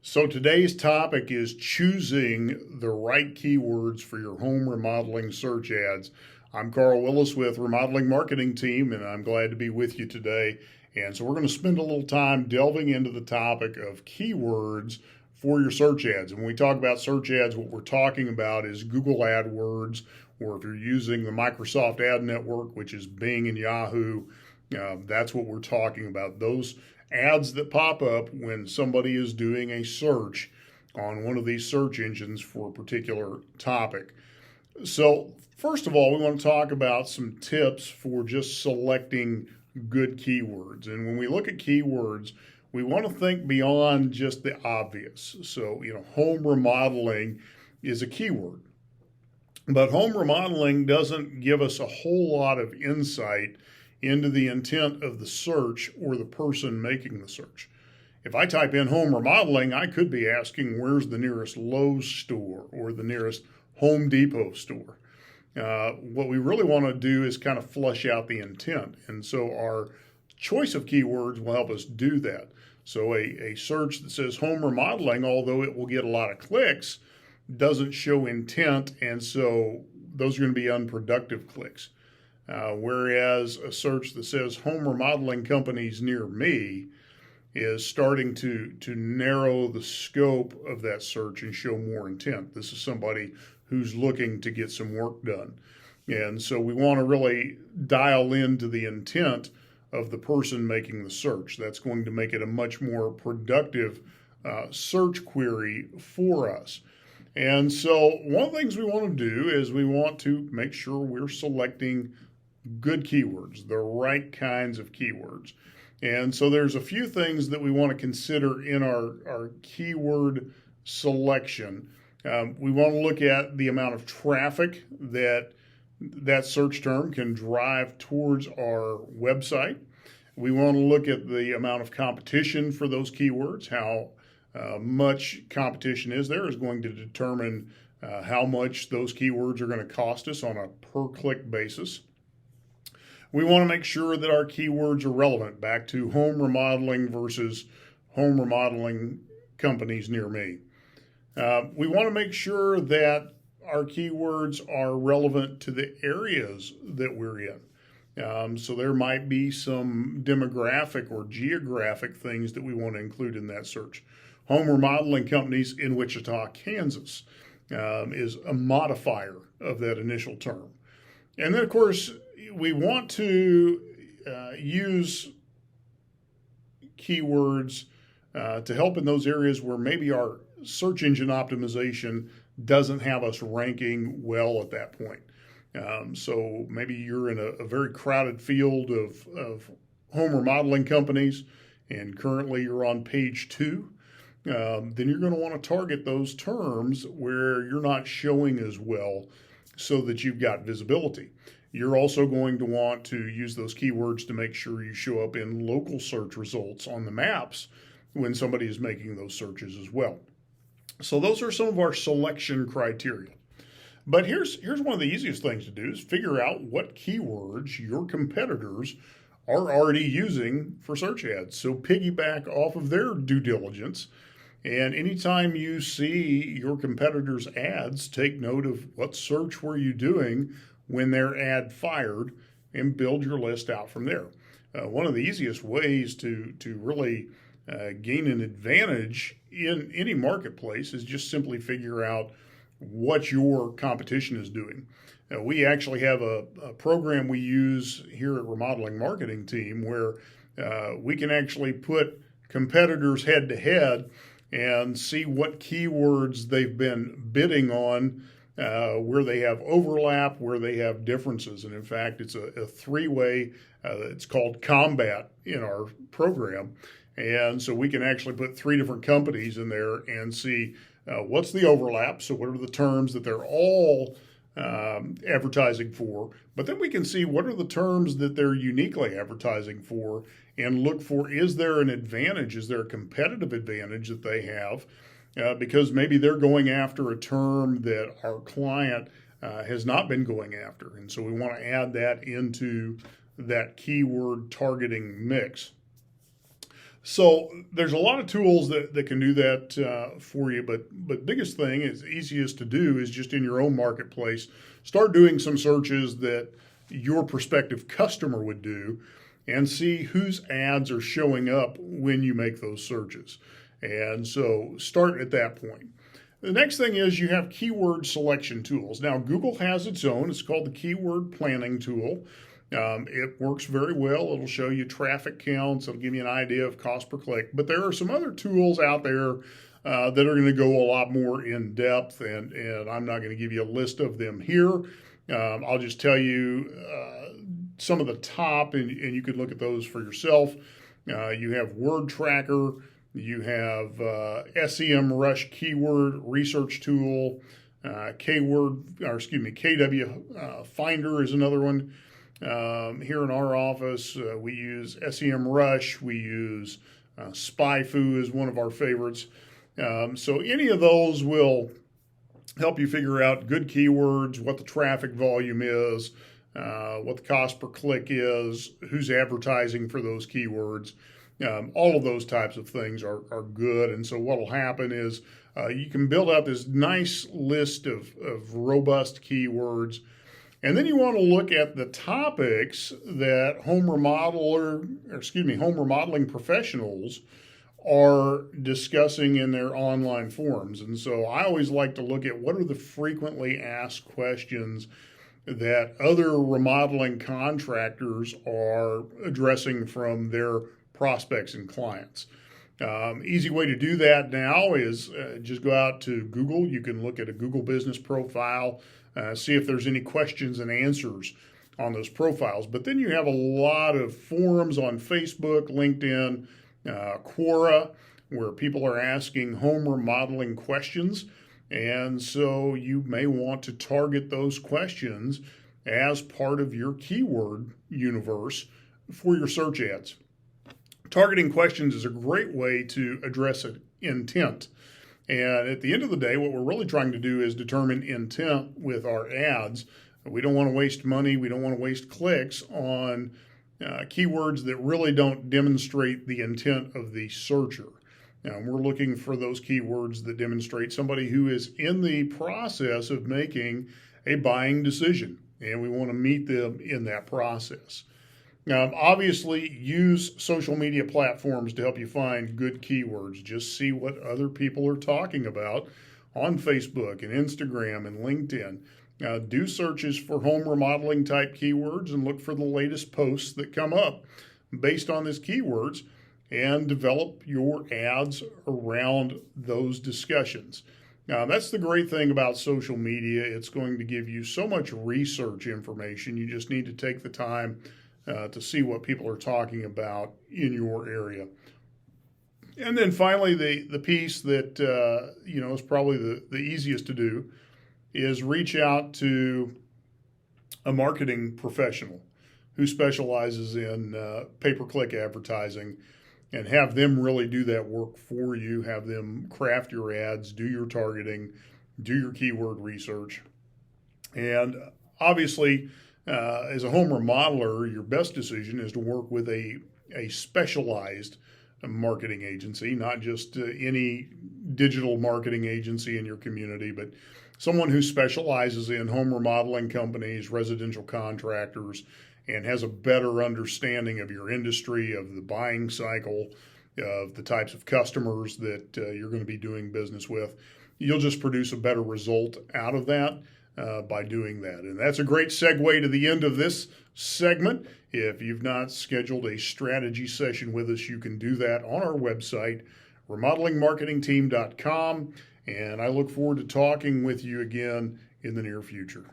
So today's topic is choosing the right keywords for your home remodeling search ads. I'm Carl Willis with Remodeling Marketing Team, and I'm glad to be with you today. And so we're going to spend a little time delving into the topic of keywords for your search ads. And when we talk about search ads, what we're talking about is Google AdWords, or if you're using the Microsoft Ad Network, which is Bing and Yahoo, that's what we're talking about. Those ads that pop up when somebody is doing a search on one of these search engines for a particular topic. So, first of all, we want to talk about some tips for just selecting good keywords. And when we look at keywords, we want to think beyond just the obvious. So, home remodeling is a keyword, but home remodeling doesn't give us a whole lot of insight into the intent of the search or the person making the search. If I type in home remodeling, I could be asking where's the nearest Lowe's store or the nearest Home Depot store. What we really want to do is kind of flush out the intent. And so our choice of keywords will help us do that. So a search that says home remodeling, although it will get a lot of clicks, doesn't show intent. And so those are going to be unproductive clicks. Whereas a search that says home remodeling companies near me is starting to narrow the scope of that search and show more intent. This is somebody who's looking to get some work done. And so we want to really dial into the intent of the person making the search. That's going to make it a much more productive search query for us. And so one of the things we want to do is we want to make sure we're selecting good keywords, the right kinds of keywords. And so there's a few things that we want to consider in our keyword selection. We want to look at the amount of traffic that search term can drive towards our website. We want to look at the amount of competition for those keywords. How much competition is there is going to determine how much those keywords are going to cost us on a per-click basis. We want to make sure that our keywords are relevant, back to home remodeling versus home remodeling companies near me. We want to make sure that our keywords are relevant to the areas that we're in. So there might be some demographic or geographic things that we want to include in that search. Home remodeling companies in Wichita, Kansas is a modifier of that initial term. And then, of course, we want to use keywords to help in those areas where maybe our search engine optimization doesn't have us ranking well at that point. So maybe you're in a very crowded field of home remodeling companies, and currently you're on page 2. Then you're going to want to target those terms where you're not showing as well so that you've got visibility. You're also going to want to use those keywords to make sure you show up in local search results on the maps when somebody is making those searches as well. So those are some of our selection criteria. But here's one of the easiest things to do is figure out what keywords your competitors are already using for search ads. So piggyback off of their due diligence. And anytime you see your competitors' ads, take note of what search were you doing when their ad fired and build your list out from there. One of the easiest ways to really gain an advantage in any marketplace is just simply figure out what your competition is doing. We actually have a program we use here at Remodeling Marketing Team where we can actually put competitors head to head and see what keywords they've been bidding on, where they have overlap, where they have differences. And in fact, it's a three-way, it's called combat in our program. And so we can actually put 3 different companies in there and see what's the overlap. So what are the terms that they're all advertising for? But then we can see what are the terms that they're uniquely advertising for and look for, is there an advantage? Is there a competitive advantage that they have? Because maybe they're going after a term that our client has not been going after. And so we want to add that into that keyword targeting mix. So there's a lot of tools that can do that for you, but biggest thing is easiest to do is just in your own marketplace, start doing some searches that your prospective customer would do, and see whose ads are showing up when you make those searches. And so start at that point. The next thing is you have keyword selection tools. Now, Google has its own. It's called the Keyword Planning Tool. It works very well. It'll show you traffic counts. It'll give you an idea of cost per click. But there are some other tools out there that are going to go a lot more in depth, and I'm not going to give you a list of them here. I'll just tell you some of the top, and you can look at those for yourself. You have Word Tracker. You have SEMrush Keyword Research Tool. KW Finder is another one. Here in our office, we use SEMrush. We use SpyFu is one of our favorites. So any of those will help you figure out good keywords, what the traffic volume is, what the cost per click is, who's advertising for those keywords. All of those types of things are good. And so what will happen is you can build out this nice list of robust keywords. And then you want to look at the topics that home remodeling professionals are discussing in their online forums. And so I always like to look at what are the frequently asked questions that other remodeling contractors are addressing from their prospects and clients. Easy way to do that now is just go out to Google. You can look at a Google business profile, see if there's any questions and answers on those profiles. But then you have a lot of forums on Facebook, LinkedIn, Quora, where people are asking home remodeling questions. And so you may want to target those questions as part of your keyword universe for your search ads. Targeting questions is a great way to address an intent. And at the end of the day, what we're really trying to do is determine intent with our ads. We don't want to waste money. We don't want to waste clicks on keywords that really don't demonstrate the intent of the searcher. Now, we're looking for those keywords that demonstrate somebody who is in the process of making a buying decision, and we want to meet them in that process. Obviously, use social media platforms to help you find good keywords. Just see what other people are talking about on Facebook and Instagram and LinkedIn. Do searches for home remodeling type keywords and look for the latest posts that come up based on these keywords and develop your ads around those discussions. Now, that's the great thing about social media. It's going to give you so much research information. You just need to take the time to see what people are talking about in your area. And then finally, the piece that is probably the easiest to do is reach out to a marketing professional who specializes in pay-per-click advertising, and have them really do that work for you. Have them craft your ads, do your targeting, do your keyword research. And obviously, as a home remodeler, your best decision is to work with a specialized marketing agency, not just any digital marketing agency in your community, but someone who specializes in home remodeling companies, residential contractors, and has a better understanding of your industry, of the buying cycle, of the types of customers that you're going to be doing business with. You'll just produce a better result out of that by doing that. And that's a great segue to the end of this segment. If you've not scheduled a strategy session with us, you can do that on our website, remodelingmarketingteam.com. And I look forward to talking with you again in the near future.